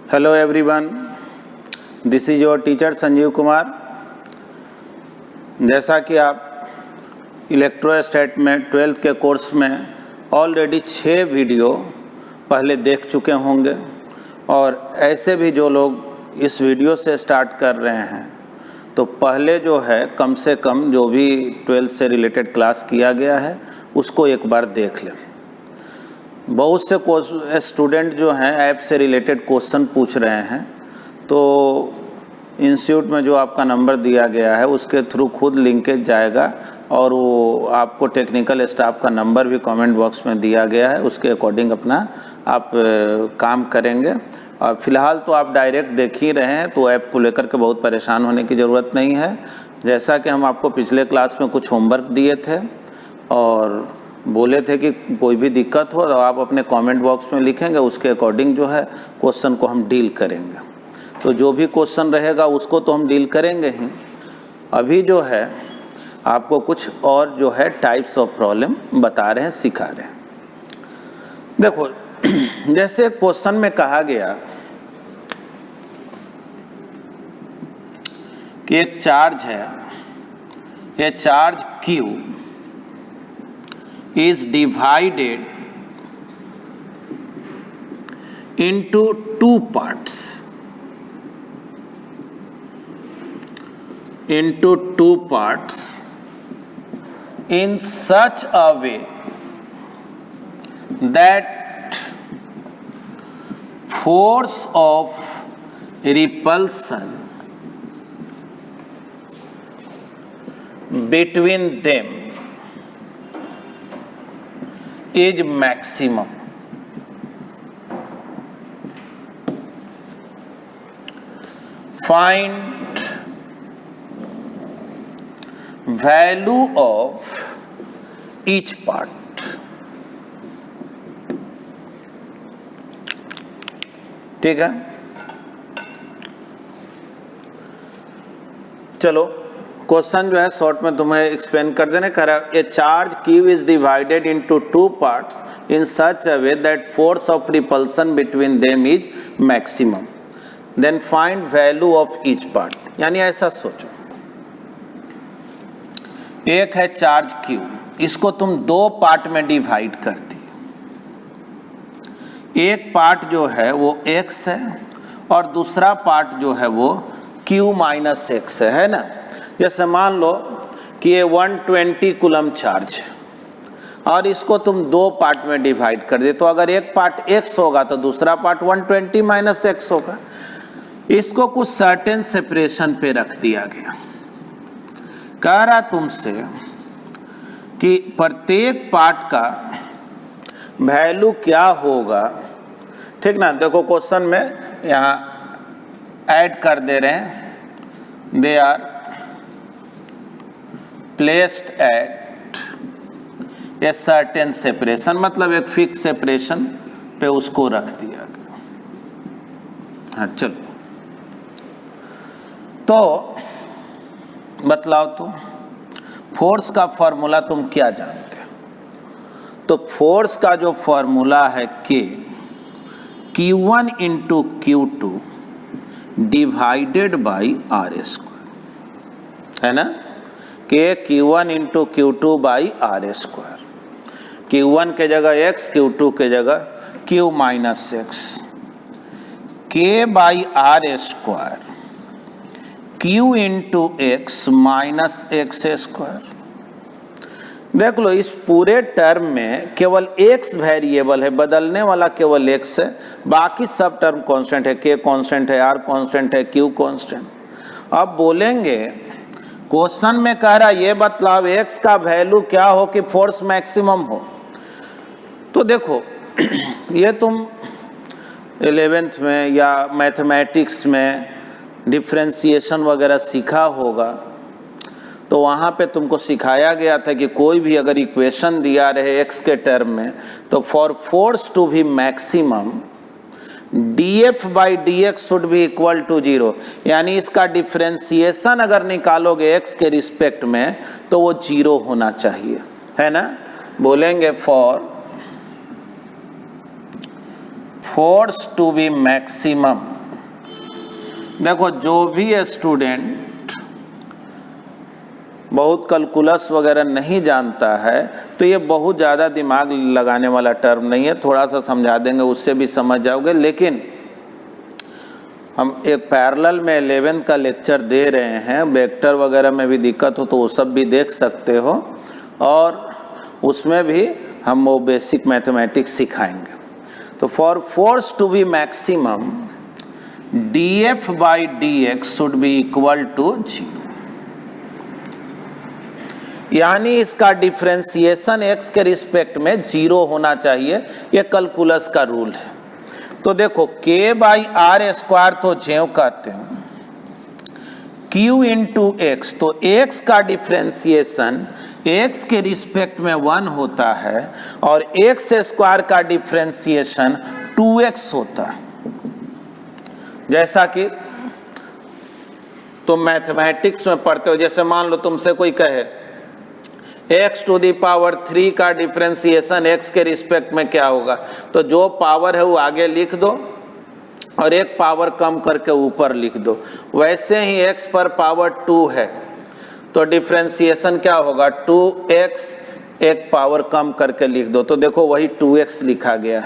Hello everyone, this is your teacher Sanjeev Kumar. जैसा कि आप इलेक्ट्रोस्टैट में 12th के कोर्स में ऑलरेडी 6 वीडियो पहले देख चुके होंगे और ऐसे भी जो लोग इस वीडियो से स्टार्ट कर रहे हैं तो पहले जो है कम से कम जो भी 12th से रिलेटेड क्लास किया गया है उसको एक बार देख लें। बहुत से स्टूडेंट जो हैं ऐप से रिलेटेड क्वेश्चन पूछ रहे हैं, तो इंस्टीट्यूट में जो आपका नंबर दिया गया है उसके थ्रू खुद लिंकेज जाएगा और वो आपको टेक्निकल स्टाफ का नंबर भी कमेंट बॉक्स में दिया गया है, उसके अकॉर्डिंग अपना आप काम करेंगे। और फिलहाल तो आप डायरेक्ट देख ही रहे हैं, तो ऐप को लेकर के बहुत परेशान होने की ज़रूरत नहीं है। जैसा कि हम आपको पिछले क्लास में कुछ होमवर्क दिए थे और बोले थे कि कोई भी दिक्कत हो तो आप अपने कमेंट बॉक्स में लिखेंगे, उसके अकॉर्डिंग जो है क्वेश्चन को हम डील करेंगे। तो जो भी क्वेश्चन रहेगा उसको तो हम डील करेंगे ही। अभी जो है आपको कुछ और जो है टाइप्स ऑफ प्रॉब्लम बता रहे हैं, सिखा रहे हैं। देखो, जैसे क्वेश्चन में कहा गया कि एक चार्ज है, ये charge Q is divided into 2 parts, in such a way that force of repulsion between them is maximum. Find value of each part. ठीक है, चलो क्वेश्चन जो है शॉर्ट में तुम्हें एक्सप्लेन कर देने कह रहा है। ए charge Q is divided into 2 parts in such a way that force of repulsion between them is maximum. Then find value of each part. यानी ऐसा सोचो, एक है चार्ज Q, इसको तुम 2 पार्ट में डिवाइड करती हो। एक पार्ट जो है वो x है और दूसरा पार्ट जो है वो Q माइनस x है ना। जैसे मान लो कि ये 120 कूलम चार्ज है और इसको तुम 2 पार्ट में डिवाइड कर दे, तो अगर एक पार्ट x होगा तो दूसरा पार्ट 120 माइनस x होगा। इसको कुछ सर्टेन सेपरेशन पे रख दिया गया। कह रहा तुमसे कि प्रत्येक पार्ट का वैल्यू क्या होगा, ठीक ना। देखो क्वेश्चन में यहाँ ऐड कर दे रहे हैं, they are placed at a certain separation, मतलब एक फिक्स सेपरेशन पे उसको रख दिया गया। हाँ चलो, तो बतलाओ तो फोर्स का फॉर्मूला तुम क्या जानते हो? तो फोर्स का जो फॉर्मूला है Q1 into Q2 divided by R², है ना। Q1 into Q2 by R²। Q1 के जगह x, Q2 के जगह Q minus x, K by R², Q into x minus x²। देख लो, इस पूरे टर्म में केवल x वेरिएबल है, बदलने वाला केवल x है, बाकी सब टर्म कांस्टेंट है। K कांस्टेंट है, R कांस्टेंट है, Q कांस्टेंट। अब बोलेंगे क्वेश्चन में कह रहा ये बतलाओ x का वैल्यू क्या हो कि फोर्स मैक्सिमम हो। तो देखो ये तुम 11th में या मैथमेटिक्स में डिफरेंशिएशन वगैरह सीखा होगा, तो वहाँ पे तुमको सिखाया गया था कि कोई भी अगर इक्वेशन दिया रहे x के टर्म में, तो for force to be maximum dF by dx should be equal to 0। यानी इसका डिफरेंशिएशन अगर निकालोगे x के रिस्पेक्ट में तो वो 0 होना चाहिए, है ना। बोलेंगे for force to be maximum देखो जो भी स्टूडेंट बहुत कैलकुलस वगैरह नहीं जानता है तो ये बहुत ज़्यादा दिमाग लगाने वाला टर्म नहीं है, थोड़ा सा समझा देंगे उससे भी समझ जाओगे। लेकिन हम एक पैरेलल में 11th का लेक्चर दे रहे हैं, वेक्टर वगैरह में भी दिक्कत हो तो वो सब भी देख सकते हो, और उसमें भी हम वो बेसिक मैथमेटिक्स सिखाएंगे। तो for force to be maximum dF by dx should be equal to 0, यानी इसका डिफ्रेंसिएशन x के रिस्पेक्ट में 0 होना चाहिए, ये कैलकुलस का रूल है। तो देखो k बाई आर स्क्वायर तो ज्यों कहते हैं q इंटू एक्स, तो x का डिफ्रेंसिएशन x के रिस्पेक्ट में 1 होता है और x स्क्वायर का डिफ्रेंसिएशन 2x होता है। जैसा कि तुम मैथमेटिक्स में पढ़ते हो, जैसे मान लो तुमसे कोई कहे x टू दी पावर 3 का डिफ्रेंसिएशन x के रिस्पेक्ट में क्या होगा, तो जो पावर है वो आगे लिख दो और एक पावर कम करके ऊपर लिख दो। वैसे ही x पर पावर 2 है तो डिफ्रेंसिएशन क्या होगा 2x, एक पावर कम करके लिख दो, तो देखो वही 2x लिखा गया।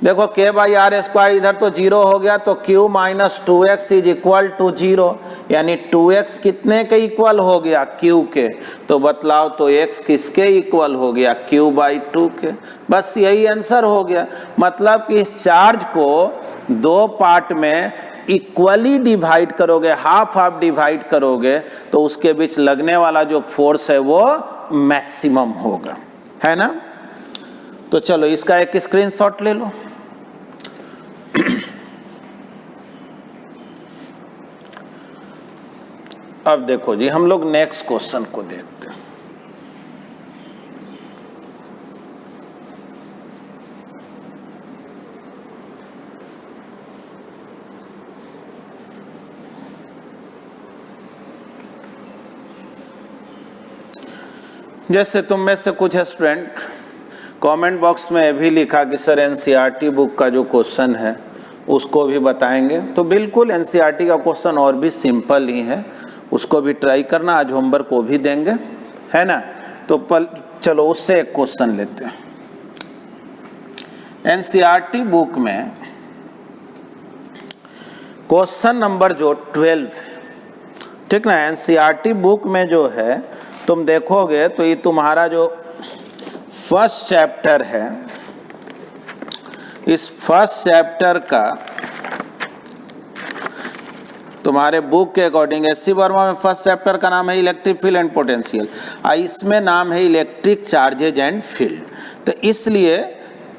देखो k बाई आर स्क्वायर इधर तो 0 हो गया, तो q minus 2x is equal to 0, यानी 2x कितने के इक्वल हो गया q के, तो बतलाओ तो x किसके इक्वल हो गया q बाई 2 के। बस यही आंसर हो गया। मतलब कि इस चार्ज को दो पार्ट में इक्वली डिवाइड करोगे, हाफ हाफ डिवाइड करोगे, तो उसके बीच लगने वाला जो फोर्स है वो मैक्सिमम होगा, है ना। तो चलो इसका एक स्क्रीनशॉट ले लो। अब देखो जी, हम लोग नेक्स्ट क्वेश्चन को देखते हैं। जैसे तुम में से कुछ स्टूडेंट कमेंट बॉक्स में भी लिखा कि सर एनसीईआरटी बुक का जो क्वेश्चन है उसको भी बताएंगे, तो बिल्कुल एनसीईआरटी का क्वेश्चन और भी सिंपल ही है, उसको भी ट्राई करना, आज होमवर्क को भी देंगे, है ना। तो चलो उससे एक क्वेश्चन लेते हैं। एनसीईआरटी बुक में क्वेश्चन नंबर जो 12 है, ठीक ना। एनसीईआरटी बुक में जो है तुम देखोगे तो ये तुम्हारा जो फर्स्ट चैप्टर है, इस फर्स्ट चैप्टर का तुम्हारे बुक के अकॉर्डिंग एससी वर्मा में फर्स्ट चैप्टर का नाम है इलेक्ट्रिक फील्ड एंड पोटेंशियल, इसमें नाम है इलेक्ट्रिक चार्जेज एंड फील्ड। तो इसलिए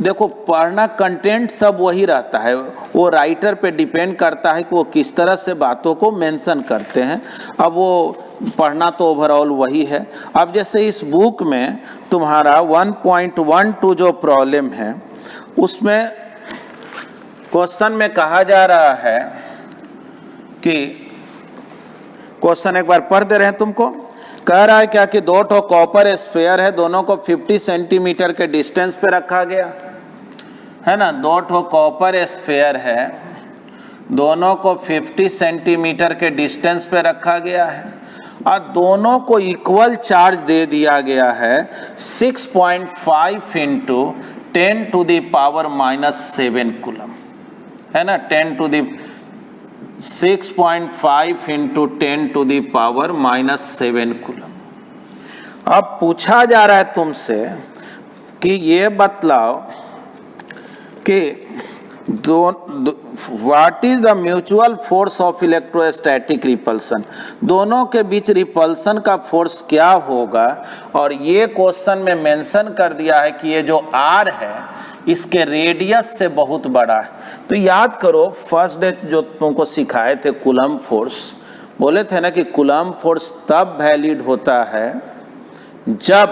देखो पढ़ना कंटेंट सब वही रहता है, वो राइटर पे डिपेंड करता है कि वो किस तरह से बातों को मेंशन करते हैं। अब वो पढ़ना तो ओवरऑल वही है। अब जैसे इस बुक में तुम्हारा 1.12 जो प्रॉब्लम है उसमें क्वेश्चन में कहा जा रहा है कि क्वेश्चन एक बार पढ़ दे रहे हैं तुमको। कह रहा है क्या कि दो ठो कॉपर स्फीयर है, दोनों को 50 सेंटीमीटर के डिस्टेंस पे रखा गया है ना। दो ठो कॉपर स्फीयर है, दोनों को 50 सेंटीमीटर के डिस्टेंस पे रखा गया है और दोनों को इक्वल चार्ज दे दिया गया है 6.5 into 10 to the power -7 coulomb, है ना। 6.5 into 10 to the power -7 coulomb. अब पूछा जा रहा है तुमसे कि ये बतलाओ कि what is the mutual force of electrostatic repulsion, दोनों के बीच रिपल्सन का फोर्स क्या होगा। और ये क्वेश्चन में मेंशन कर दिया है कि ये जो आर है इसके रेडियस से बहुत बड़ा है। तो याद करो फर्स्ट डे जो तुमको सिखाए थे कूलम फोर्स, बोले थे ना कि कूलम फोर्स तब वैलिड होता है जब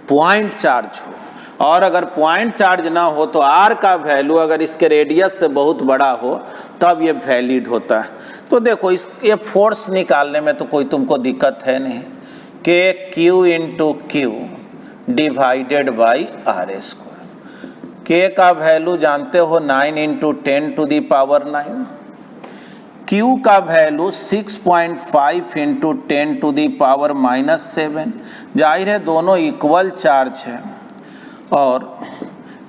पॉइंट चार्ज हो, और अगर पॉइंट चार्ज ना हो तो आर का वैल्यू अगर इसके रेडियस से बहुत बड़ा हो तब ये वैलिड होता है। तो देखो ये फोर्स निकालने में तो कोई तुमको दिक्कत है नहीं, K q into q divided by r square. K का वैल्यू जानते हो 9 into 10 to the power 9, Q का वैल्यू 6.5 इंटू 10⁻⁻7, जाहिर है दोनों इक्वल चार्ज है, और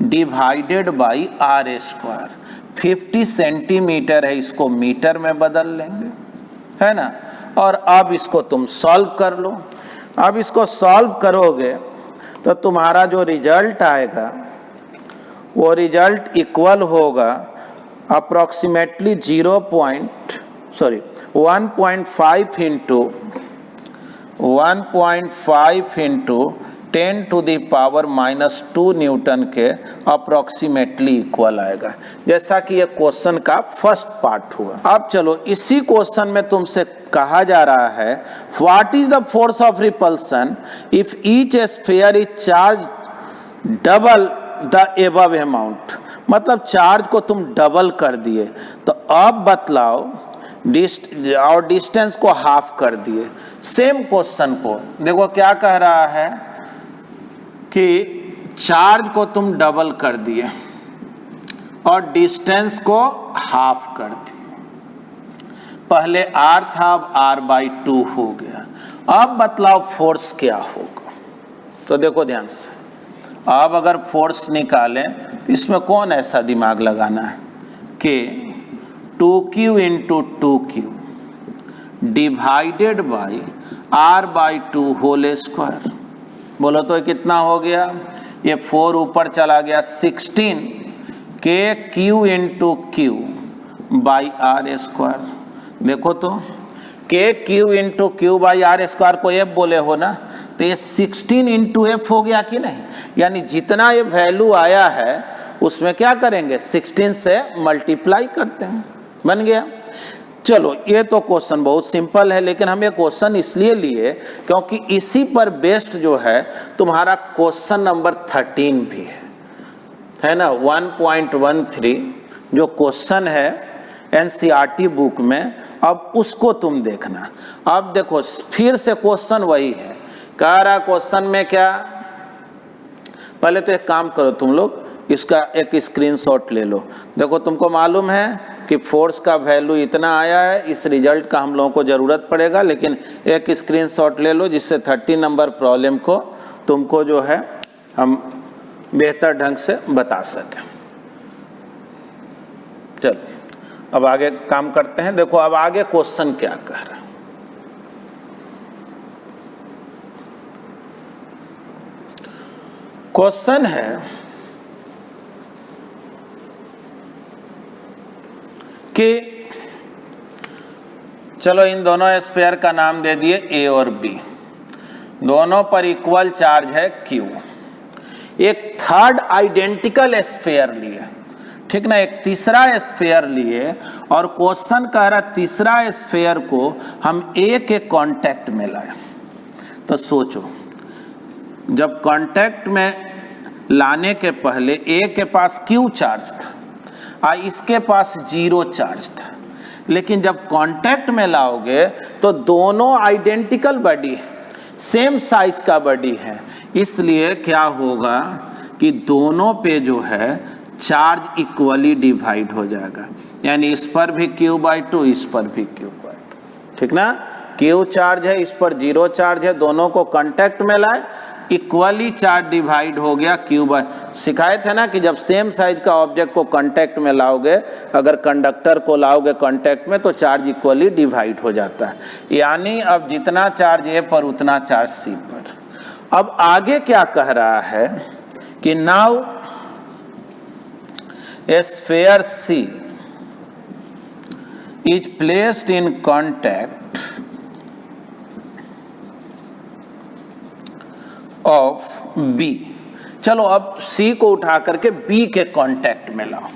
divided by r square, 50 centimetre है, इसको मीटर में बदल लेंगे, है ना। और अब इसको तुम सॉल्व कर लो। अब इसको सॉल्व करोगे तो तुम्हारा जो रिजल्ट आएगा वो रिजल्ट इक्वल होगा अप्रॉक्सीमेटली 1.5 इंटू 10⁻⁻2 न्यूटन के अप्रॉक्सीमेटली इक्वल आएगा, जैसा कि ये क्वेश्चन का फर्स्ट पार्ट हुआ। अब चलो इसी क्वेश्चन में तुमसे कहा जा रहा है what is the force of repulsion if each sphere is charge double the above amount, मतलब चार्ज को तुम डबल कर दिए, तो अब बतलाओ और डिस्टेंस को हाफ कर दिए। सेम क्वेश्चन को देखो क्या कह रहा है कि चार्ज को तुम डबल कर दिए और डिस्टेंस को हाफ कर दिए। पहले r था, अब r/2 हो गया। अब बतलाओ फोर्स क्या होगा। तो देखो ध्यान से, अब अगर फोर्स निकालें तो इसमें कौन ऐसा दिमाग लगाना है कि 2q into 2q divided by r/2 whole square. बोलो तो कितना हो गया, ये 4 ऊपर चला गया, 16 kq into q by r square. देखो तो kq into q by r square को f बोले हो ना, तो ये 16 इंटू एफ हो गया कि नहीं, यानी जितना ये वैल्यू आया है उसमें क्या करेंगे 16 से मल्टीप्लाई करते हैं, बन गया। चलो ये तो क्वेश्चन बहुत सिंपल है, लेकिन हम ये क्वेश्चन इसलिए लिए क्योंकि इसी पर बेस्ड जो है तुम्हारा क्वेश्चन नंबर 13 भी है ना। 1.13 जो क्वेश्चन है एनसीईआरटी बुक में, अब उसको तुम देखना। अब देखो फिर से क्वेश्चन वही है, कह रहा क्वेश्चन में क्या, पहले तो एक काम करो तुम लोग, इसका एक स्क्रीनशॉट ले लो। देखो तुमको मालूम है कि फोर्स का वैल्यू इतना आया है, इस रिजल्ट का हम लोगों को ज़रूरत पड़ेगा, लेकिन एक स्क्रीनशॉट ले लो जिससे 30 नंबर प्रॉब्लम को तुमको जो है हम बेहतर ढंग से बता सकें। चलो अब आगे काम करते हैं। देखो अब आगे क्वेश्चन क्या कह रहा है। क्वेश्चन है कि चलो इन दोनों स्फीयर का नाम दे दिए ए और बी, दोनों पर इक्वल चार्ज है क्यू। एक थर्ड आइडेंटिकल स्फीयर लिए, ठीक ना, एक तीसरा स्फीयर लिए, और क्वेश्चन कह रहा तीसरा स्फीयर को हम ए के कांटेक्ट में लाए। तो सोचो जब कांटेक्ट में लाने के पहले ए के पास क्यू चार्ज था और इसके पास 0 चार्ज था, लेकिन जब कांटेक्ट में लाओगे तो दोनों आइडेंटिकल बॉडी, सेम साइज का बॉडी है, इसलिए क्या होगा कि दोनों पे जो है चार्ज इक्वली डिवाइड हो जाएगा, यानी इस पर भी q/2, इस पर भी q/2, ठीक ना। q चार्ज है, इस पर 0 चार्ज है, दोनों को कांटेक्ट में लाए, इक्वली चार्ज डिवाइड हो गया सिखाए थे ना कि जब सेम साइज का ऑब्जेक्ट को कांटेक्ट में लाओगे, अगर कंडक्टर को लाओगे कांटेक्ट में तो चार्ज इक्वली डिवाइड हो जाता है, यानी अब जितना चार्ज ए पर उतना चार्ज सी पर। अब आगे क्या कह रहा है कि now a sphere C is placed in contact of B। चलो अब C को उठा करके B के कांटेक्ट में लाओ।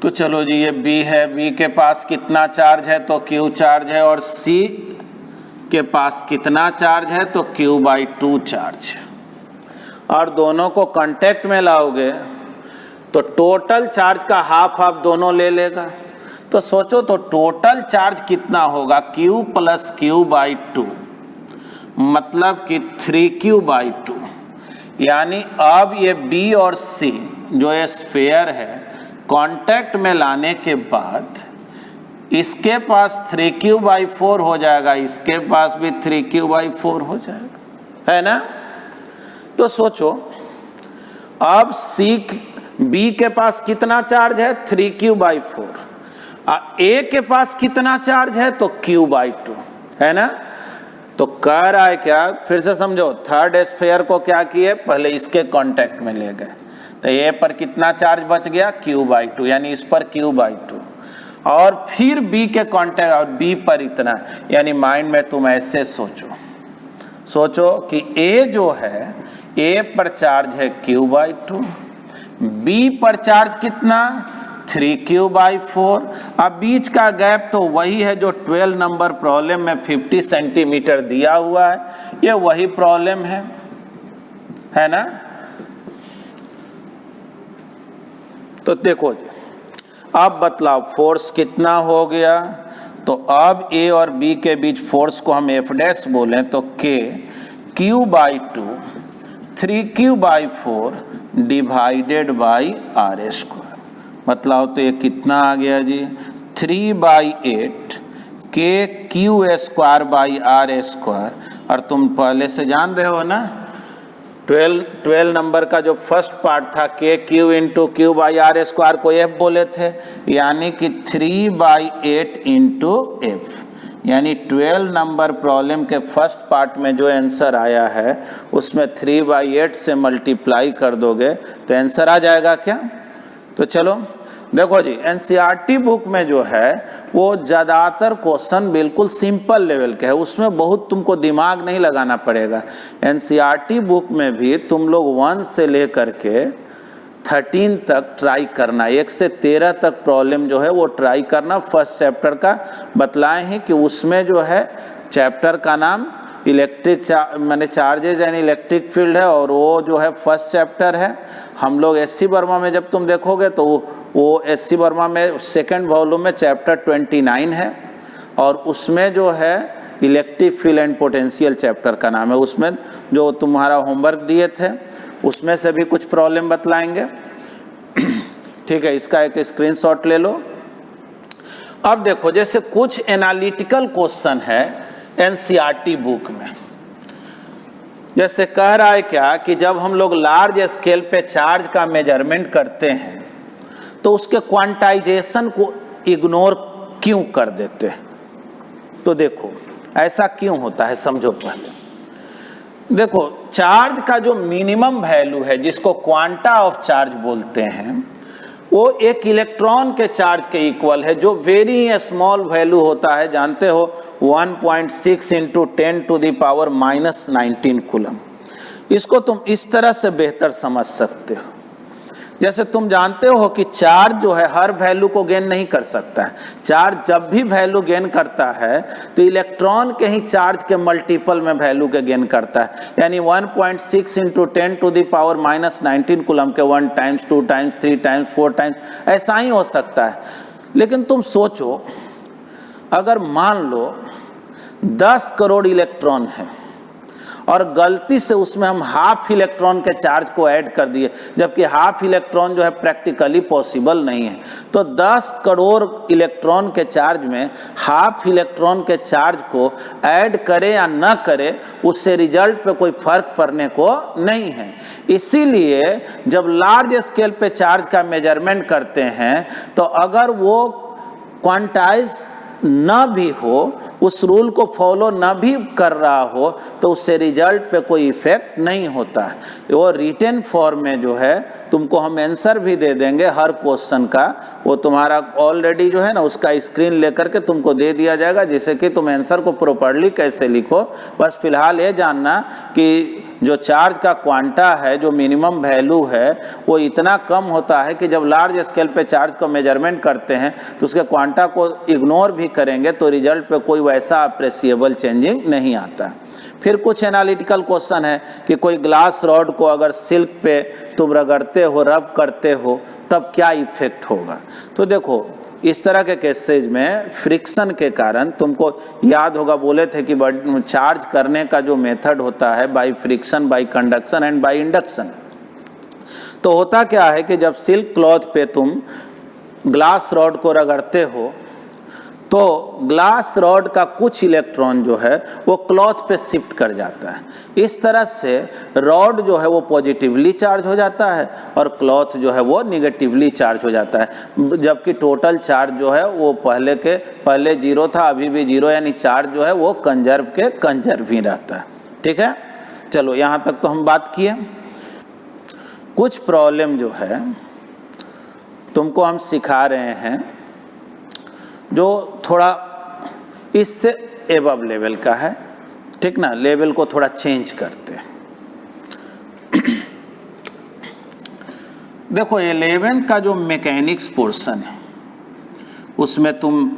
तो चलो जी ये B है, B के पास कितना चार्ज है तो Q चार्ज है, और C के पास कितना चार्ज है तो Q/2 चार्ज, और दोनों को कांटेक्ट में लाओगे तो टोटल चार्ज का हाफ हाफ दोनों ले लेगा। तो सोचो तो टोटल चार्ज कितना होगा, Q + Q/2, मतलब कि 3Q/2, यानी अब ये B और C जो ये स्फीयर है कांटेक्ट में लाने के बाद इसके पास 3q/4 हो जाएगा, इसके पास भी 3q/4 हो जाएगा, है ना। तो सोचो अब बी के पास कितना चार्ज है 3q/4, ए के पास कितना चार्ज है तो q/2, है ना। तो कह रहा है क्या, फिर से समझो, थर्ड स्फीयर को क्या किए, पहले इसके कांटेक्ट में ले गए, तो ए पर कितना चार्ज बच गया q/2, यानी इस पर q/2, और फिर बी के कांटेक्ट और बी पर इतना, यानी माइंड में तुम ऐसे सोचो कि ए जो है, ए पर चार्ज है q/2, बी पर चार्ज कितना 3q/4। अब बीच का गैप तो वही है जो 12 नंबर प्रॉब्लम में 50 सेंटीमीटर दिया हुआ है, ये वही प्रॉब्लम है ना। तो देखो जी, अब बतलाओ फोर्स कितना हो गया। तो अब ए और बी के बीच फोर्स को हम F' बोलें तो K q/2 3q/4 divided by r²। मतलब तो ये कितना आ गया जी 3/8 KQ²/r²। और तुम पहले से जान रहे हो ना 12 नंबर का जो फर्स्ट पार्ट था KQ × Q/r² को F बोले थे, यानी कि 3/8 × F, यानी 12 नंबर प्रॉब्लम के फर्स्ट पार्ट में जो आंसर आया है उसमें 3/8 से मल्टीप्लाई कर दोगे तो आंसर आ जाएगा क्या। तो चलो देखो जी, एनसीईआरटी बुक में जो है वो ज़्यादातर क्वेश्चन बिल्कुल सिंपल लेवल के है, उसमें बहुत तुमको दिमाग नहीं लगाना पड़ेगा। एनसीईआरटी बुक में भी तुम लोग 1 से लेकर के 13 तक ट्राई करना, 1 से 13 तक प्रॉब्लम जो है वो ट्राई करना। फर्स्ट चैप्टर का बतलाए हैं कि उसमें जो है चैप्टर का नाम माने चार्जेज एंड इलेक्ट्रिक फील्ड है, और वो जो है फर्स्ट चैप्टर है। हम लोग SC वर्मा में जब तुम देखोगे तो वो SC वर्मा में सेकंड वॉल्यूम में चैप्टर 29 है, और उसमें जो है electric field and potential chapter का नाम है। उसमें जो तुम्हारा होमवर्क दिए थे उसमें से भी कुछ प्रॉब्लम बतलाएंगे। ठीक है, इसका एक स्क्रीनशॉट ले लो। अब देखो, जैसे कुछ एनालिटिकल क्वेश्चन है एनसीईआरटी बुक में, जैसे कह रहा है क्या कि जब हम लोग लार्ज स्केल पे चार्ज का मेजरमेंट करते हैं तो उसके क्वांटाइजेशन को इग्नोर क्यों कर देते हैं। तो देखो ऐसा क्यों होता है, समझो पहले। देखो, चार्ज का जो मिनिमम वैल्यू है जिसको क्वांटा ऑफ चार्ज बोलते हैं, वो एक इलेक्ट्रॉन के चार्ज के इक्वल है, जो वेरी स्मॉल वैल्यू होता है, जानते हो 1.6 × 10⁻⁻19 कूलम। इसको तुम इस तरह से बेहतर समझ सकते हो। जैसे तुम जानते हो कि चार्ज जो है हर वैल्यू को गेन नहीं कर सकता है। चार्ज जब भी वैल्यू गेन करता है तो इलेक्ट्रॉन के ही चार्ज के मल्टीपल में वैल्यू के गेन करता है, यानी 1.6 × 10⁻⁻19 कूलम के 1 टाइम्स 2 टाइम्स 3 टाइम्स 4 टाइम्स ऐसा ही हो सकता है। लेकिन तुम सोचो, अगर मान लो 10 करोड़ इलेक्ट्रॉन है और गलती से उसमें हम हाफ इलेक्ट्रॉन के चार्ज को ऐड कर दिए, जबकि हाफ इलेक्ट्रॉन जो है प्रैक्टिकली पॉसिबल नहीं है, तो 10 करोड़ इलेक्ट्रॉन के चार्ज में हाफ इलेक्ट्रॉन के चार्ज को ऐड करे या न करे उससे रिजल्ट पे कोई फर्क पड़ने को नहीं है। इसीलिए जब लार्ज स्केल पे चार्ज का मेजरमेंट करते हैं तो अगर वो क्वांटाइज न भी हो, उस रूल को फॉलो न भी कर रहा हो, तो उससे रिजल्ट पे कोई इफेक्ट नहीं होता है। वो रिटन फॉर्म में जो है तुमको हम आंसर भी दे देंगे हर क्वेश्चन का, वो तुम्हारा ऑलरेडी जो है ना उसका स्क्रीन लेकर के तुमको दे दिया जाएगा, जिससे कि तुम आंसर को प्रॉपर्ली कैसे लिखो। बस फिलहाल ये जानना कि जो चार्ज का क्वांटा है, जो मिनिमम वैल्यू है, वो इतना कम होता है कि जब लार्ज स्केल पे चार्ज को मेजरमेंट करते हैं तो उसके क्वांटा को इग्नोर भी करेंगे तो रिजल्ट पे कोई वैसा अप्रिशिएबल चेंजिंग नहीं आता। फिर कुछ एनालिटिकल क्वेश्चन है कि कोई ग्लास रॉड को अगर सिल्क पे तुम रगड़ते हो, रब करते हो, तब क्या इफेक्ट होगा। तो देखो, इस तरह के केसेज में फ्रिक्शन के कारण, तुमको याद होगा बोले थे कि चार्ज करने का जो मेथड होता है by friction, bye conduction and by induction. तो होता क्या है कि जब सिल्क क्लॉथ पे तुम ग्लास रॉड को रगड़ते हो तो ग्लास रॉड का कुछ इलेक्ट्रॉन जो है वो क्लॉथ पे शिफ्ट कर जाता है। इस तरह से रॉड जो है वो पॉजिटिवली चार्ज हो जाता है और क्लॉथ जो है वो निगेटिवली चार्ज हो जाता है, जबकि टोटल चार्ज जो है वो पहले जीरो था, अभी भी जीरो, यानी चार्ज जो है वो कंजर्व ही रहता है। ठीक है, चलो यहाँ तक तो हम बात किए। कुछ प्रॉब्लम जो है तुमको हम सिखा रहे हैं जो थोड़ा इससे एबव लेवल का है, ठीक ना, लेवल को थोड़ा चेंज करते हैं। देखो 11th का जो मैकेनिक्स पोर्शन है उसमें तुम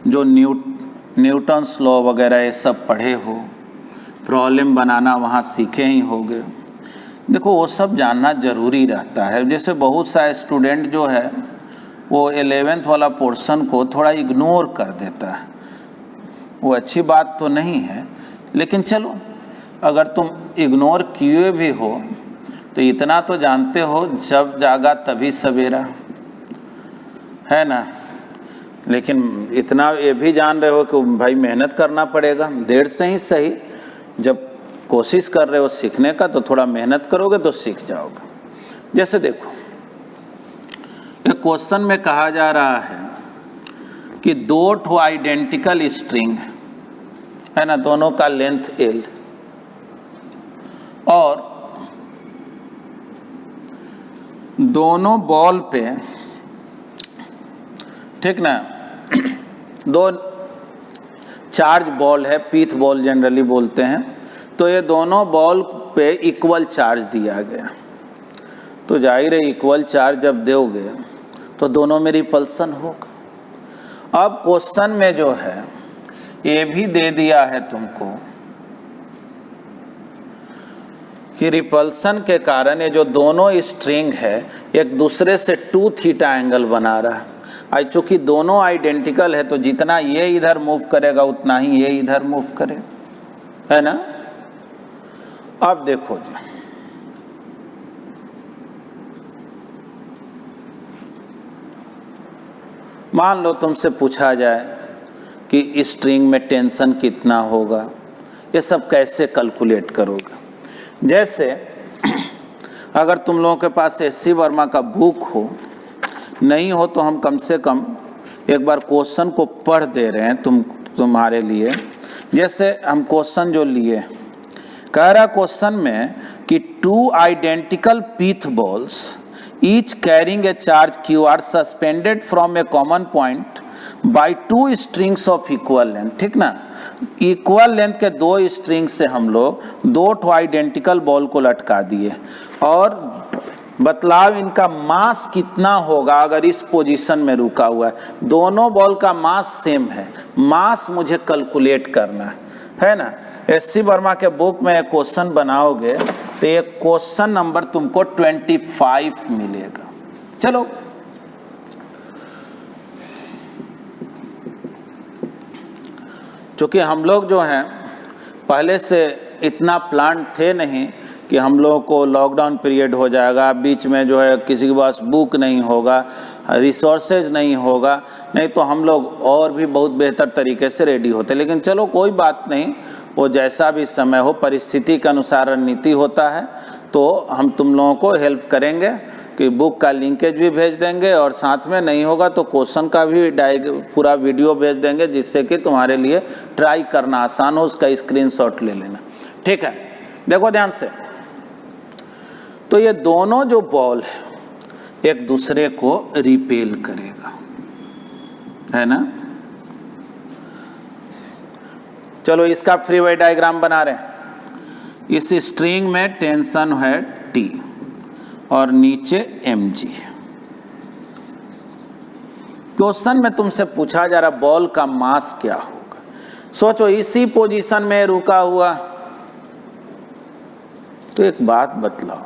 जो न्यूटन्स लॉ वगैरह ये सब पढ़े हो, प्रॉब्लम बनाना वहाँ सीखे ही होगे। देखो वो सब जानना ज़रूरी रहता है। जैसे बहुत सारे स्टूडेंट जो है वो 11th वाला पोर्शन को थोड़ा इग्नोर कर देता है, वो अच्छी बात तो नहीं है, लेकिन चलो अगर तुम इग्नोर किए भी हो तो इतना तो जानते हो, जब जागा तभी सवेरा, है ना। लेकिन इतना ये भी जान रहे हो कि भाई मेहनत करना पड़ेगा, देर से ही सही, जब कोशिश कर रहे हो सीखने का तो थोड़ा मेहनत करोगे तो सीख जाओगे। जैसे देखो एक क्वेश्चन में कहा जा रहा है कि दो ठो आइडेंटिकल स्ट्रिंग है ना, दोनों का लेंथ L, और दोनों बॉल पे, ठीक ना, दो चार्ज बॉल है, पीथ बॉल जनरली बोलते हैं, तो ये दोनों बॉल पे इक्वल चार्ज दिया गया। तो जाहिर है इक्वल चार्ज जब दोगे तो दोनों में रिपल्सन होगा। अब क्वेश्चन में जो है ये भी दे दिया है तुमको कि रिपल्सन के कारण ये जो दोनों स्ट्रिंग है एक दूसरे से 2 थीटा एंगल बना रहा है। आज चूंकि दोनों आइडेंटिकल है तो जितना ये इधर मूव करेगा उतना ही ये इधर मूव करेगा, है ना। अब देखो जी, मान लो तुमसे पूछा जाए कि स्ट्रिंग में टेंशन कितना होगा, ये सब कैसे कैलकुलेट करोगे। जैसे अगर तुम लोगों के पास एस.सी. वर्मा का बुक हो, नहीं हो तो हम कम से कम एक बार क्वेश्चन को पढ़ दे रहे हैं तुम्हारे लिए। जैसे हम क्वेश्चन जो लिए, कह रहा क्वेश्चन में कि 2 identical pith balls each carrying a charge q are suspended from a common point by 2 strings of equal length, ठीक ना। इक्वल लेंथ के 2 स्ट्रिंग से हम लोग 2 ठो आइडेंटिकल बॉल को लटका दिए, और बतलाव इनका मास कितना होगा अगर इस पोजीशन में रुका हुआ है। दोनों बॉल का मास सेम है, मास मुझे कैलकुलेट करना है ना। एस.सी. वर्मा के बुक में एक क्वेश्चन बनाओगे तो ये क्वेश्चन नंबर तुमको 25 मिलेगा। चलो क्योंकि हम लोग जो हैं पहले से इतना प्लान थे नहीं कि हम लोगों को लॉकडाउन पीरियड हो जाएगा, बीच में जो है किसी के पास बुक नहीं होगा, रिसोर्सेज नहीं होगा, नहीं तो हम लोग और भी बहुत बेहतर तरीके से रेडी होते। लेकिन चलो कोई बात नहीं, वो जैसा भी समय हो, परिस्थिति के अनुसार रणनीति होता है, तो हम तुम लोगों को हेल्प करेंगे कि बुक का लिंकेज भी भेज देंगे, और साथ में नहीं होगा तो क्वेश्चन का भी पूरा वीडियो भेज देंगे, जिससे कि तुम्हारे लिए ट्राई करना आसान हो, उसका स्क्रीनशॉट ले लेना। ठीक है, देखो ध्यान से। तो ये दोनों जो बॉल है एक दूसरे को रिपेल करेगा, है ना। चलो इसका फ्री वे डायग्राम बना रहे हैं। इस स्ट्रिंग में टेंशन है T और नीचे mg। क्वेश्चन में तुमसे पूछा जा रहा बॉल का मास क्या होगा। सोचो इसी पोजीशन में रुका हुआ, तो एक बात बतलाओ,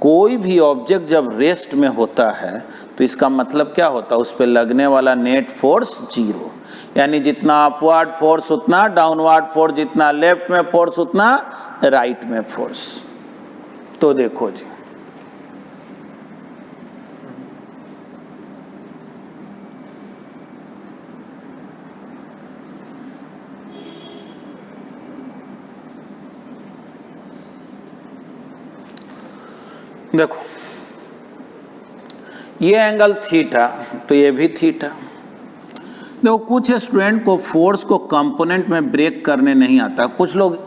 कोई भी ऑब्जेक्ट जब रेस्ट में होता है तो इसका मतलब क्या होता है, उस पर लगने वाला नेट फोर्स 0, यानी जितना अपवर्ड फोर्स उतना डाउनवर्ड फोर्स, जितना लेफ्ट में फोर्स उतना राइट में फोर्स। तो देखो जी, देखो ये एंगल थीटा, तो ये भी थीटा। देखो कुछ स्टूडेंट को फोर्स को कंपोनेंट में ब्रेक करने नहीं आता। कुछ लोग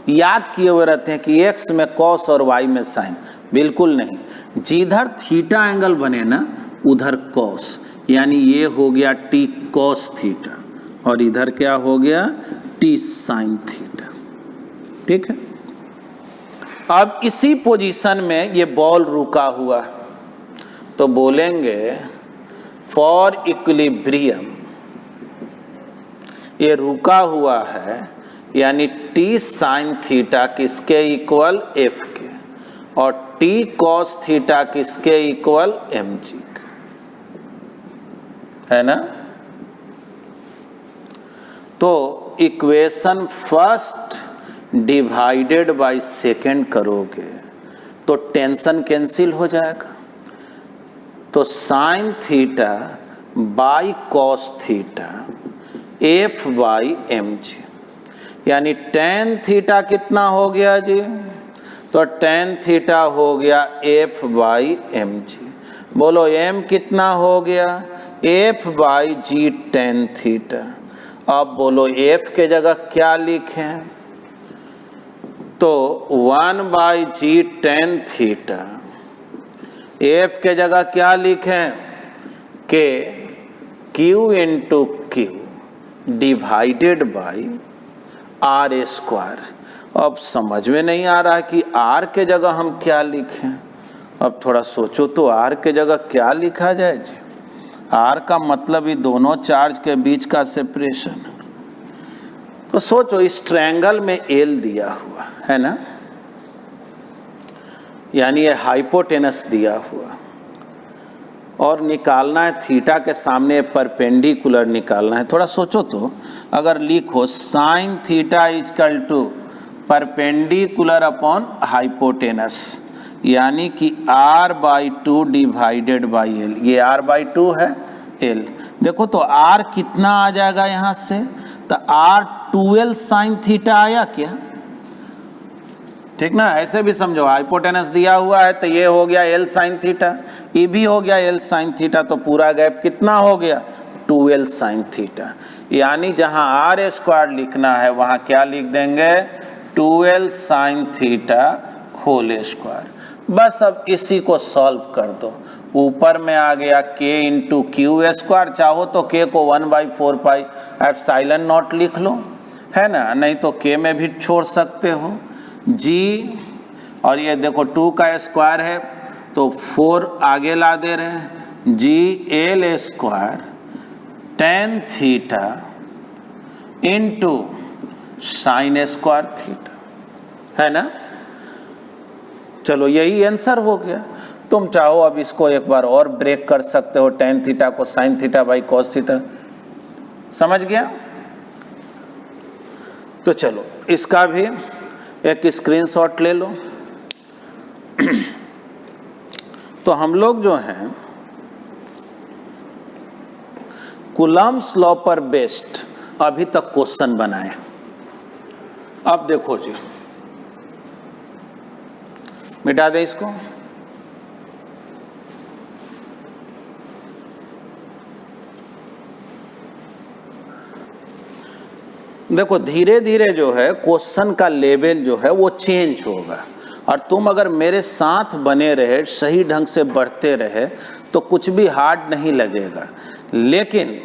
याद किए हुए रहते हैं कि एक्स में कॉस और वाई में साइन। बिल्कुल नहीं, जिधर थीटा एंगल बने ना उधर कॉस, यानी ये हो गया टी कॉस थीटा और इधर क्या हो गया टी साइन थीटा। ठीक है, अब इसी पोजीशन में ये बॉल रुका हुआ, तो बोलेंगे फॉर इक्विलिब्रियम ये रुका हुआ है, यानी टी साइन थीटा किसके इक्वल एफ के और टी कॉस थीटा किसके इक्वल एम जी के, है ना। तो equation first divided by second करोगे तो टेंशन कैंसिल हो जाएगा। तो sine theta by cos theta F by M G, यानी टेन थीटा कितना हो गया जी, तो टेन थीटा हो गया एफ बाई एम जी। बोलो एम कितना हो गया, F by G tan theta. अब बोलो एफ के जगह क्या लिखें, तो one by G tan theta. F के जगह क्या लिखें K q into q divided by r square. अब समझ में नहीं आ रहा है कि आर के जगह हम क्या लिखें। अब थोड़ा सोचो तो आर के जगह क्या लिखा जाए जी। आर का मतलब ही दोनों चार्ज के बीच का सेपरेशन। तो सोचो इस ट्रायंगल में एल दिया हुआ है ना, यानी ये हाइपोटेनस दिया हुआ और निकालना है थीटा के सामने परपेंडिकुलर निकालना है। थोड़ा सोचो तो अगर लिखो sine theta is equal to perpendicular upon hypotenuse, यानी कि r by two divided by L. ये r बाई टू है, l देखो तो r कितना आ जाएगा यहाँ से, तो r 2l साइन थीटा आया क्या। ठीक ना, ऐसे भी समझो हाइपोटेनस दिया हुआ है तो ये हो गया l साइन थीटा, ये भी हो गया l साइन थीटा, तो पूरा गैप कितना हो गया 2l साइन थीटा। यानी जहां आर स्क्वायर लिखना है वहां क्या लिख देंगे 2l sine theta whole square. बस अब इसी को सॉल्व कर दो। ऊपर में आ गया k इंटू क्यू स्क्वायर, चाहो तो k को 1/4 पाई एप्सिलॉन नॉट लिख लो, है ना, नहीं तो k में भी छोड़ सकते हो g, और ये देखो 2 का स्क्वायर है तो 4 आगे ला दे रहे हैं, g l square tan theta into sine square theta, है ना। चलो यही आंसर हो गया। तुम चाहो अब इसको एक बार और ब्रेक कर सकते हो, टेन थीटा को sign theta by cos theta. समझ गया। तो चलो इसका भी एक स्क्रीनशॉट ले लो। तो हम लोग जो हैं कूलम्ब्स लॉ पर बेस्ड अभी तक क्वेश्चन बनाए। अब देखो जी, मिटा दे इसको। देखो धीरे धीरे जो है क्वेश्चन का लेवल जो है वो चेंज होगा, और तुम अगर मेरे साथ बने रहे, सही ढंग से बढ़ते रहे तो कुछ भी हार्ड नहीं लगेगा। लेकिन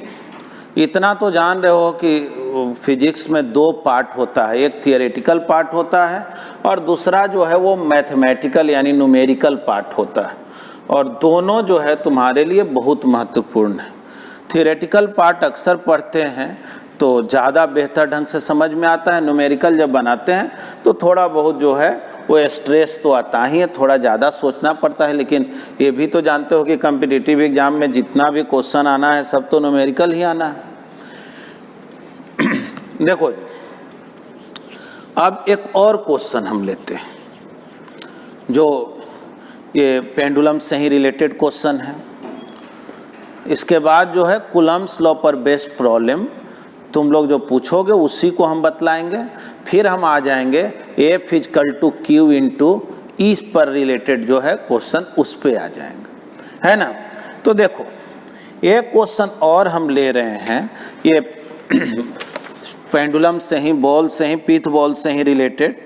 इतना तो जान रहे हो कि फिजिक्स में 2 पार्ट होता है, एक थियोरेटिकल पार्ट होता है और दूसरा जो है वो मैथमेटिकल यानी न्यूमेरिकल पार्ट होता है, और दोनों जो है तुम्हारे लिए बहुत महत्वपूर्ण है। थियोरेटिकल पार्ट अक्सर पढ़ते हैं तो ज़्यादा बेहतर ढंग से समझ में आता है, न्यूमेरिकल जब बनाते हैं तो थोड़ा बहुत जो है वो स्ट्रेस तो आता ही है, थोड़ा ज़्यादा सोचना पड़ता है। लेकिन ये भी तो जानते हो कि कॉम्पिटिटिव एग्जाम में जितना भी क्वेश्चन आना है सब तो न्यूमेरिकल ही आना है। देखो जी, अब एक और क्वेश्चन हम लेते हैं जो ये पेंडुलम से ही रिलेटेड क्वेश्चन है। इसके बाद जो है कूलम्ब्स लॉ पर बेस्ड प्रॉब्लम तुम लोग जो पूछोगे उसी को हम बतलाएंगे। फिर हम आ जाएंगे F is equal to q into इस पर रिलेटेड जो है क्वेश्चन उस पे आ जाएंगे, है ना। तो देखो एक क्वेश्चन और हम ले रहे हैं, ये पेंडुलम से ही, बॉल से ही, पीथ बॉल से ही रिलेटेड।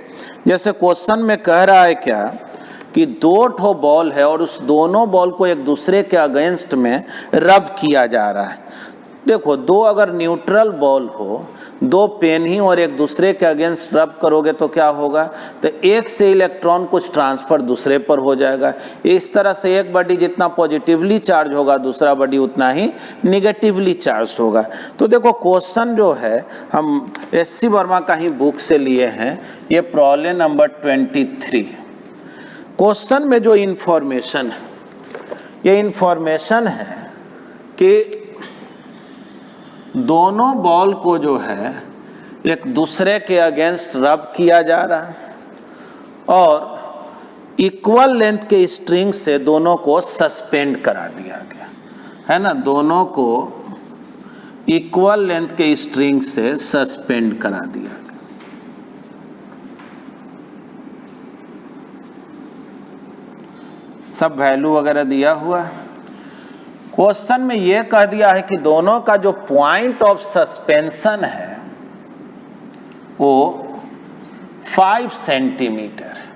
जैसे क्वेश्चन में कह रहा है क्या कि दो ठो बॉल है और उस दोनों बॉल को एक दूसरे के अगेंस्ट में रब किया जा रहा है। देखो दो अगर न्यूट्रल बॉल हो, दो पेन ही और एक दूसरे के अगेंस्ट रब करोगे तो क्या होगा, तो एक से इलेक्ट्रॉन कुछ ट्रांसफर दूसरे पर हो जाएगा। इस तरह से एक बॉडी जितना पॉजिटिवली चार्ज होगा दूसरा बॉडी उतना ही निगेटिवली चार्ज होगा। तो देखो क्वेश्चन जो है हम एस.सी. वर्मा का ही बुक से लिए हैं, ये प्रॉब्लम नंबर 23। क्वेश्चन में जो इंफॉर्मेशन है, ये इंफॉर्मेशन है कि दोनों बॉल को जो है एक दूसरे के अगेंस्ट रब किया जा रहा है और इक्वल लेंथ के स्ट्रिंग से दोनों को सस्पेंड करा दिया गया है ना, दोनों को इक्वल लेंथ के स्ट्रिंग से सस्पेंड करा दिया गया। सब वैल्यू वगैरह दिया हुआ है। क्वेश्चन में यह कह दिया है कि दोनों का जो पॉइंट ऑफ सस्पेंशन है वो 5 सेंटीमीटर है।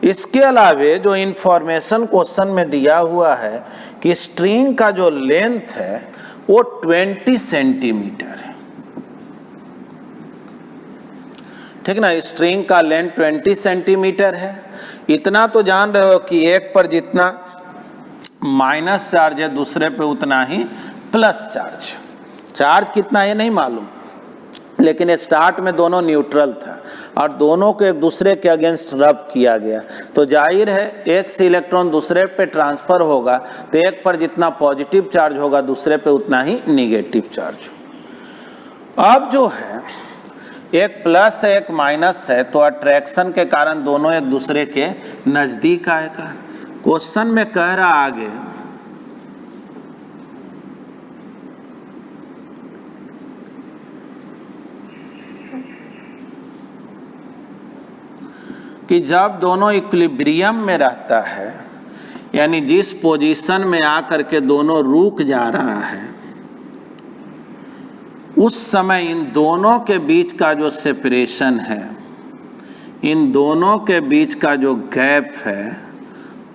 इसके अलावे जो इंफॉर्मेशन क्वेश्चन में दिया हुआ है कि स्ट्रिंग का जो लेंथ है वो 20 सेंटीमीटर है, ठीक ना। स्ट्रिंग का लेंथ 20 सेंटीमीटर है। इतना तो जान रहे हो कि एक पर जितना माइनस चार्ज है दूसरे पे उतना ही प्लस चार्ज। चार्ज कितना है नहीं मालूम, लेकिन स्टार्ट में दोनों न्यूट्रल था और दोनों को एक दूसरे के अगेंस्ट रब किया गया, तो जाहिर है एक से इलेक्ट्रॉन दूसरे पे ट्रांसफर होगा तो एक पर जितना पॉजिटिव चार्ज होगा दूसरे पे उतना ही निगेटिव चार्ज। अब जो है एक प्लस है एक माइनस है, तो अट्रैक्शन के कारण दोनों एक दूसरे के नजदीक आएगा। क्वेश्चन में कह रहा आगे कि जब दोनों इक्विलिब्रियम में रहता है, यानी जिस पोजीशन में आकर के दोनों रुक जा रहा है, उस समय इन दोनों के बीच का जो सेपरेशन है, इन दोनों के बीच का जो गैप है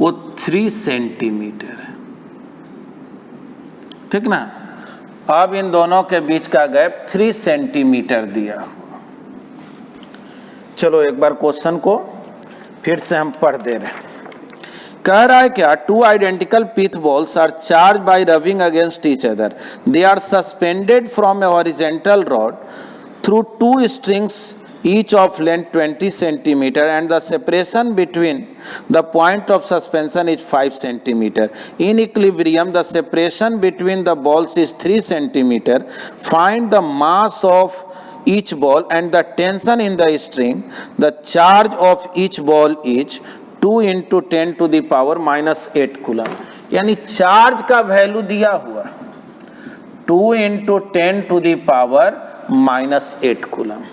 वो 3 सेंटीमीटर है, ठीक ना। अब इन दोनों के बीच का गैप 3 सेंटीमीटर दिया हुआ। चलो एक बार क्वेश्चन को फिर से हम पढ़ दे रहे हैं। कह रहा है क्या, 2 identical pith balls are charge by rubbing against each other, they are suspended from a horizontal rod through 2 strings each of length 20 centimeter and the separation between the point of suspension is 5 centimeter. In equilibrium, the separation between the balls is 3 centimeter. Find the mass of each ball and the tension in the string. The charge of each ball is 2 into 10 to the power minus 8 coulomb. यानी charge का value दिया हुआ 2 into 10 to the power minus 8 coulomb.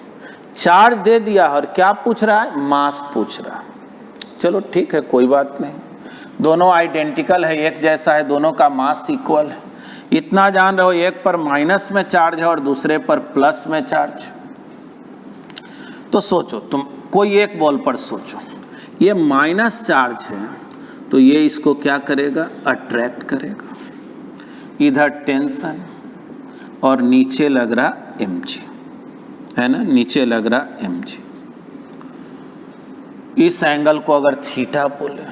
Charge दे दिया और क्या पूछ रहा है, मास पूछ रहा है। चलो ठीक है, कोई बात नहीं, दोनों आइडेंटिकल है, एक जैसा है, दोनों का मास इक्वल है। इतना जान रहे हो एक पर माइनस में चार्ज है और दूसरे पर प्लस में चार्ज। तो सोचो, तुम कोई एक बॉल पर सोचो, ये माइनस चार्ज है तो ये इसको क्या करेगा, अट्रैक्ट करेगा। इधर टेंशन और नीचे लग रहा mg, है ना, नीचे लग रहा mg। इस एंगल को अगर थीटा बोले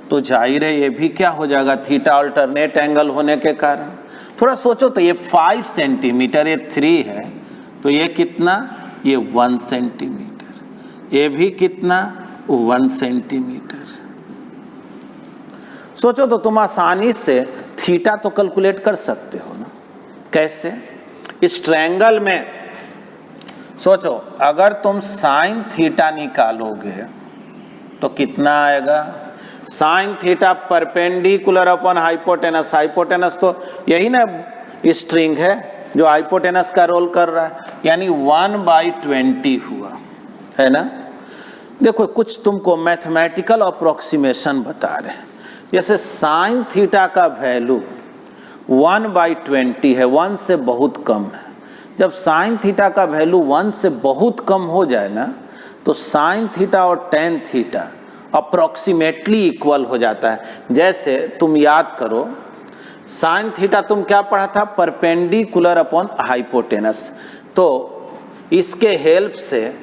तो जाहिर है ये भी क्या हो जाएगा, थीटा अल्टरनेट एंगल होने के कारण। थोड़ा सोचो तो ये 5 सेंटीमीटर, ये 3 है तो ये कितना, ये 1 सेंटीमीटर, ये भी कितना 1 सेंटीमीटर। सोचो तो तुम आसानी से थीटा तो कैलकुलेट कर सकते हो ना। कैसे, इस ट्रायंगल में सोचो, अगर तुम साइन थीटा निकालोगे तो कितना आएगा, sine theta perpendicular upon hypotenuse. Hypotenuse तो यही ना स्ट्रिंग है जो हाइपोटेनस का रोल कर रहा है, यानी 1/20 हुआ, है ना। देखो कुछ तुमको मैथमेटिकल अप्रोक्सीमेशन बता रहे हैं, जैसे साइन थीटा का वैल्यू 1/20 है, 1 से बहुत कम है। जब साइन थीटा का वैल्यू 1 से बहुत कम हो जाए ना, तो साइन थीटा और टेन थीटा अप्रोक्सीमेटली इक्वल हो जाता है। जैसे तुम याद करो, साइन थीटा तुम क्या पढ़ा था, परपेंडिकुलर अपॉन हाइपोटेनस। तो इसके हेल्प से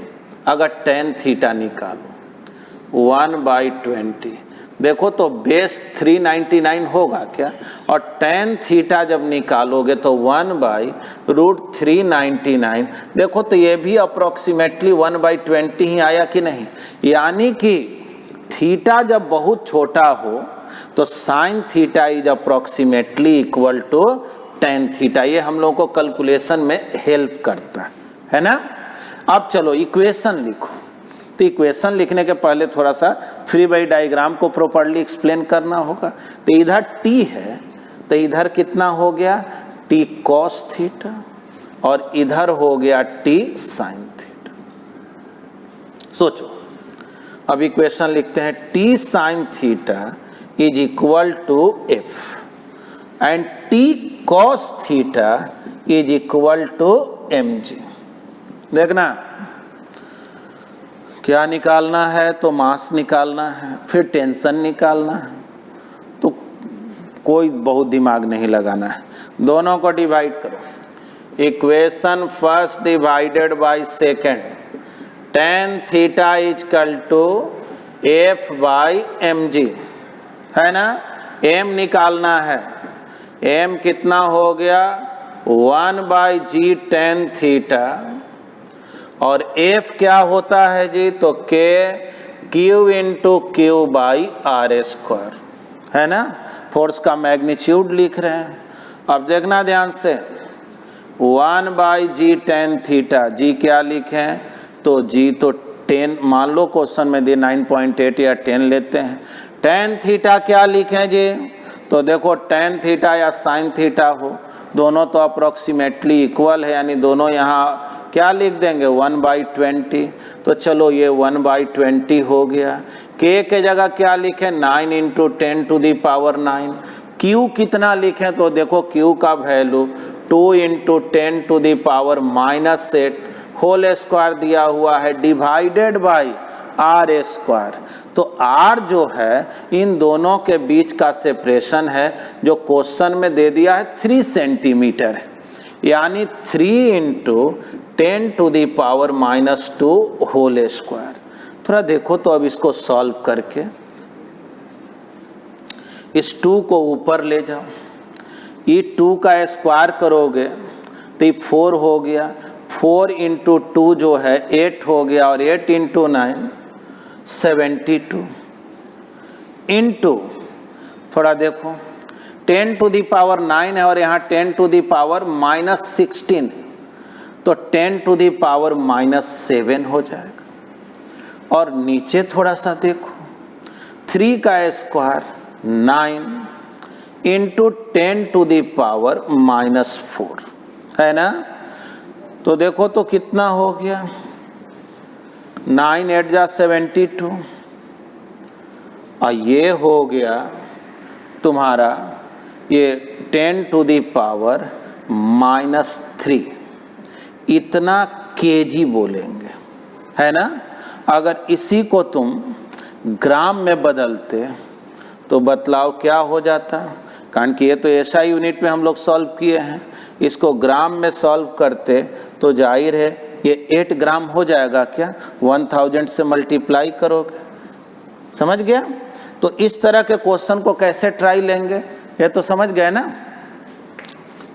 अगर टेन थीटा निकालो 1/20, देखो तो बेस 399 होगा क्या, और टेन थीटा जब निकालोगे तो 1/√399। देखो तो ये भी अप्रोक्सीमेटली 1/20 ही आया कि नहीं। यानी कि थीटा जब बहुत छोटा हो तो sine theta is approximately equal to tan theta. ये हम लोगों को कैलकुलेशन में हेल्प करता है ना। अब चलो इक्वेशन लिखो। तो इक्वेशन लिखने के पहले थोड़ा सा फ्री बॉडी डायग्राम को प्रॉपर्ली एक्सप्लेन करना होगा। तो इधर t है, तो इधर कितना हो गया, t cos थीटा, और इधर हो गया t sin थीटा। सोचो, अब इक्वेशन लिखते हैं, t sin theta is equal to f and t cos theta is equal to mg। देखना क्या निकालना है, तो मास निकालना है, फिर टेंशन निकालना है, तो कोई बहुत दिमाग नहीं लगाना है। दोनों को डिवाइड करो। Equation first divided by second, tan theta is equal to F by M G, है ना। एम निकालना है, एम कितना हो गया 1/g टेन थीटा, और F क्या होता है जी, तो K Q into q by r square, है ना। फोर्स का मैग्नीट्यूड लिख रहे हैं। अब देखना ध्यान से, 1/g टेन थीटा, G क्या लिखें, तो G तो 10, मान लो क्वेश्चन में दिए 9.8 या 10 लेते हैं। टेन थीटा क्या लिखें जी, तो देखो टेन थीटा या साइन थीटा हो, दोनों तो अप्रोक्सीमेटली इक्वल है, यानी दोनों यहाँ क्या लिख देंगे 1/20। तो चलो ये 1/20 हो गया। k के जगह क्या लिखें, 9 into 10 to the power 9। q कितना लिखें, तो देखो q का वैल्यू 2 into 10 to the power -8 whole square दिया हुआ है, डिवाइडेड बाई आर स्क्वायर। तो r जो है इन दोनों के बीच का सेपरेशन है, जो क्वेश्चन में दे दिया है 3 सेंटीमीटर है, यानी 3 into 10 to the power -2 whole square. थोड़ा देखो तो अब इसको सॉल्व करके इस 2 को ऊपर ले जाओ, ये 2 का स्क्वायर करोगे तो ये 4 हो गया, 4 इंटू 2 जो है 8 हो गया, और 8 इंटू 9 72 इंटू थोड़ा देखो 10 टू दी पावर 9 है, और यहाँ 10 टू दी पावर -16, तो 10 टू दी पावर -7 हो जाएगा। और नीचे थोड़ा सा देखो, 3 का square 9 into 10 to the power -4, है ना। तो देखो तो कितना हो गया, 9 8 जा 72, और ये हो गया तुम्हारा ये 10 टू दी पावर -3, इतना केजी बोलेंगे, है ना। अगर इसी को तुम ग्राम में बदलते तो बतलाओ क्या हो जाता, कारण कि ये तो ऐसा यूनिट में हम लोग सॉल्व किए हैं, इसको ग्राम में सॉल्व करते तो जाहिर है ये 8 ग्राम हो जाएगा क्या, 1000 से मल्टीप्लाई करोगे, समझ गया। तो इस तरह के क्वेश्चन को कैसे ट्राई लेंगे ये तो समझ गए ना।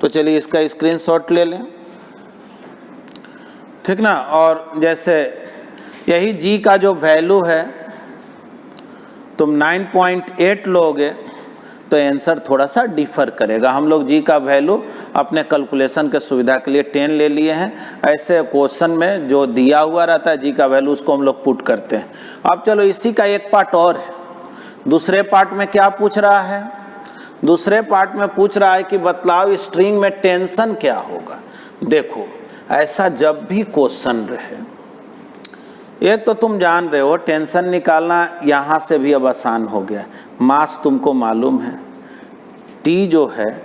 तो चलिए इसका स्क्रीनशॉट ले लें, ठीक ना। और जैसे यही जी का जो वैल्यू है तुम 9.8 लोगे तो आंसर थोड़ा सा डिफर करेगा। हम लोग जी का वैल्यू अपने कैलकुलेशन के सुविधा के लिए 10 ले लिए हैं, ऐसे क्वेश्चन में जो दिया हुआ रहता है जी का वैल्यू उसको हम लोग पुट करते हैं। अब चलो इसी का एक पार्ट और है, दूसरे पार्ट में क्या पूछ रहा है, दूसरे पार्ट में पूछ रहा है कि बतलाओ स्ट्रिंग में टेंशन क्या होगा। देखो ऐसा जब भी क्वेश्चन रहे एक तो तुम जान रहे हो टेंशन निकालना यहाँ से भी अब आसान हो गया। मास तुमको मालूम है, टी जो है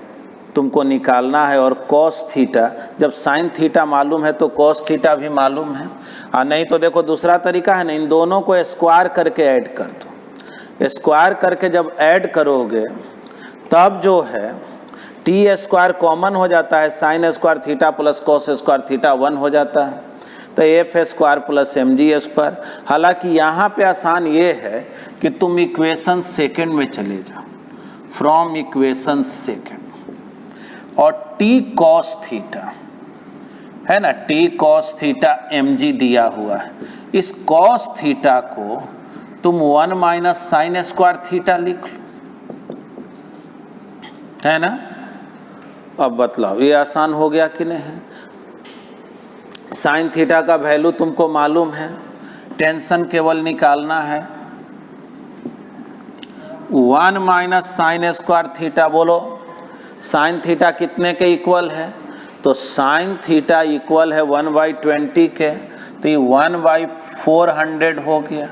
तुमको निकालना है, और कॉस थीटा, जब साइन थीटा मालूम है तो कॉस थीटा भी मालूम है। और नहीं तो देखो दूसरा तरीका है ना, इन दोनों को स्क्वायर करके ऐड कर दो। स्क्वायर करके जब ऐड करोगे तब जो है टी स्क्वायर कॉमन हो जाता है, sine square theta plus cos square theta 1 हो जाता है, तो F square plus M G square. हालांकि यहाँ पे आसान ये है कि तुम इक्वेशन सेकंड में चले जाओ, फ्रॉम इक्वेशन सेकंड, और टी कॉस थीटा है ना, T cos theta M G दिया हुआ है, इस कॉस थीटा को तुम 1 माइनस साइन स्क्वायर थीटा लिख लो, है ना। अब बतलाओ ये आसान हो गया कि नहीं है। साइन थीटा का वैल्यू तुमको मालूम है, टेंशन केवल निकालना है। 1 माइनस साइन स्क्वायर थीटा, बोलो साइन थीटा कितने के इक्वल है, तो साइन थीटा इक्वल है 1/20 के, तो ये 1/400 हो गया।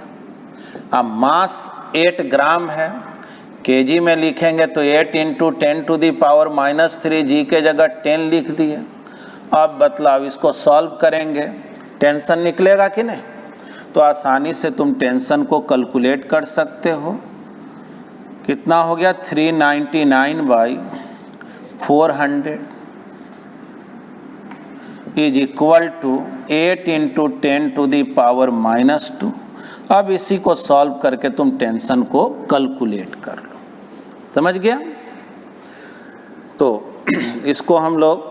अब मास 8 ग्राम है, केजी में लिखेंगे तो 8 × 10⁻³ जी के जगह 10 लिख दिए। अब बतलाओ इसको सॉल्व करेंगे, टेंशन निकलेगा कि नहीं, तो आसानी से तुम टेंशन को कैलकुलेट कर सकते हो। कितना हो गया 399/400 इज इक्वल टू 8 × 10⁻²। अब इसी को सॉल्व करके तुम टेंशन को कैलकुलेट कर लो, समझ गया। तो इसको हम लोग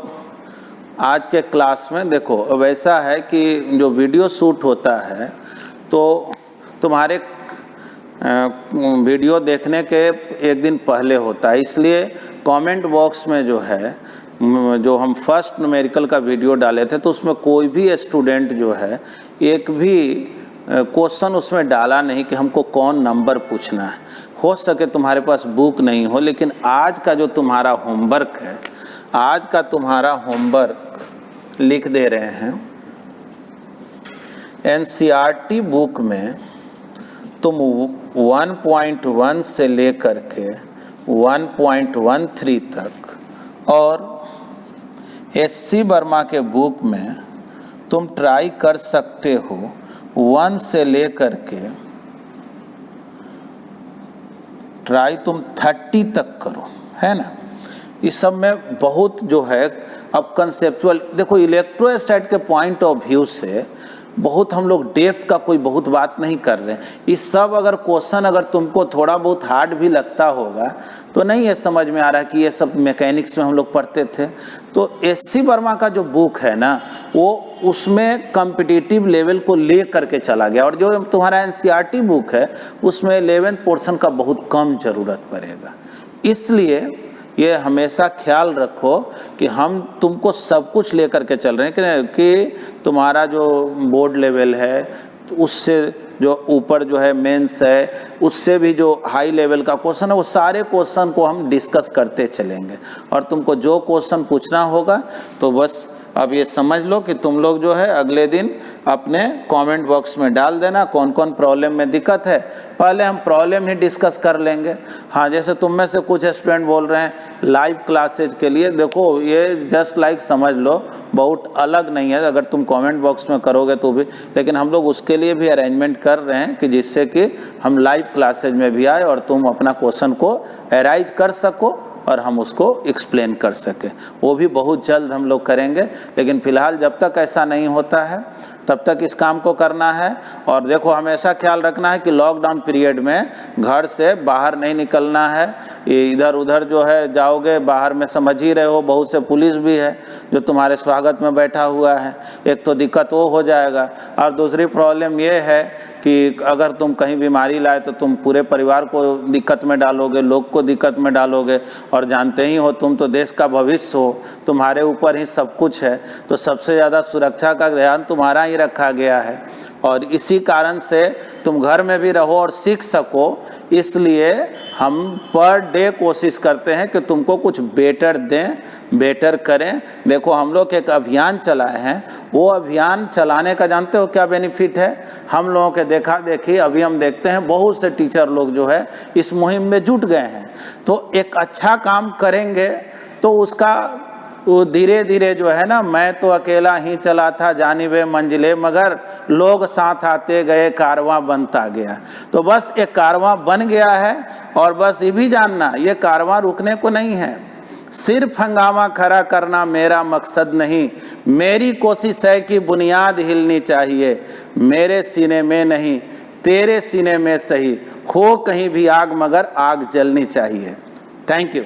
आज के क्लास में देखो, अब ऐसा है कि जो वीडियो शूट होता है तो तुम्हारे वीडियो देखने के एक दिन पहले होता है, इसलिए कमेंट बॉक्स में जो है, जो हम फर्स्ट न्यूमेरिकल का वीडियो डाले थे तो उसमें कोई भी स्टूडेंट जो है एक भी क्वेश्चन उसमें डाला नहीं कि हमको कौन नंबर पूछना है। हो सके तुम्हारे पास बुक नहीं हो, लेकिन आज का जो तुम्हारा होमवर्क है, आज का तुम्हारा होमवर्क लिख दे रहे हैं। एनसीईआरटी बुक में तुम 1.1 से लेकर के 1.13 तक, और एससी वर्मा के बुक में तुम ट्राई कर सकते हो 1 से लेकर के ट्राई तुम 30 तक करो, है ना। इस सब में बहुत जो है अब कंसेप्चुअल, देखो इलेक्ट्रोस्टैट के पॉइंट ऑफ व्यू से बहुत हम लोग डेप्थ का कोई बहुत बात नहीं कर रहे हैं। इस सब अगर क्वेश्चन अगर तुमको थोड़ा बहुत हार्ड भी लगता होगा तो नहीं ये समझ में आ रहा है कि ये सब मैकेनिक्स में हम लोग पढ़ते थे, तो एससी वर्मा का जो बुक है ना वो उसमें कॉम्पिटिटिव लेवल को ले करके चला गया, और जो तुम्हारा एनसीईआरटी बुक है उसमें 11th पोर्शन का बहुत कम ज़रूरत पड़ेगा। इसलिए ये हमेशा ख्याल रखो कि हम तुमको सब कुछ लेकर के चल रहे हैं कि तुम्हारा जो बोर्ड लेवल है तो उससे जो ऊपर जो है मेंस है, उससे भी जो हाई लेवल का क्वेश्चन है, वो सारे क्वेश्चन को हम डिस्कस करते चलेंगे। और तुमको जो क्वेश्चन पूछना होगा तो बस अब ये समझ लो कि तुम लोग जो है अगले दिन अपने कमेंट बॉक्स में डाल देना कौन कौन प्रॉब्लम में दिक्कत है। पहले हम प्रॉब्लम ही डिस्कस कर लेंगे। हाँ, जैसे तुम में से कुछ स्टूडेंट बोल रहे हैं लाइव क्लासेज के लिए, देखो ये जस्ट लाइक समझ लो बहुत अलग नहीं है, अगर तुम कमेंट बॉक्स में करोगे तो भी, लेकिन हम लोग उसके लिए भी अरेंजमेंट कर रहे हैं कि जिससे कि हम लाइव क्लासेज में भी आए और तुम अपना क्वेश्चन को एराइज कर सको और हम उसको एक्सप्लेन कर सके। वो भी बहुत जल्द हम लोग करेंगे, लेकिन फ़िलहाल जब तक ऐसा नहीं होता है तब तक इस काम को करना है। और देखो हमेशा ख्याल रखना है कि लॉकडाउन पीरियड में घर से बाहर नहीं निकलना है। इधर उधर जो है जाओगे बाहर में, समझ ही रहे हो बहुत से पुलिस भी है जो तुम्हारे स्वागत में बैठा हुआ है, एक तो दिक्कत वो हो जाएगा। और दूसरी प्रॉब्लम ये है कि अगर तुम कहीं बीमारी लाए तो तुम पूरे परिवार को दिक्कत में डालोगे, लोग को दिक्कत में डालोगे, और जानते ही हो तुम तो देश का भविष्य हो, तुम्हारे ऊपर ही सब कुछ है, तो सबसे ज़्यादा सुरक्षा का ध्यान तुम्हारा ही रखा गया है। और इसी कारण से तुम घर में भी रहो और सीख सको, इसलिए हम पर डे कोशिश करते हैं कि तुमको कुछ बेटर दें, बेटर करें। देखो हम लोग एक अभियान चलाए हैं, वो अभियान चलाने का जानते हो क्या बेनिफिट है? हम लोगों के देखा देखी अभी हम देखते हैं बहुत से टीचर लोग जो है इस मुहिम में जुट गए हैं। तो एक अच्छा काम करेंगे तो उसका वो धीरे धीरे जो है ना, मैं तो अकेला ही चला था जानिबे मंजिले, मगर लोग साथ आते गए, कारवां बनता गया। तो बस एक कारवां बन गया है, और बस ये भी जानना ये कारवां रुकने को नहीं है। सिर्फ हंगामा खड़ा करना मेरा मकसद नहीं, मेरी कोशिश है कि बुनियाद हिलनी चाहिए। मेरे सीने में नहीं तेरे सीने में सही, खो कहीं भी आग मगर आग जलनी चाहिए। Thank you.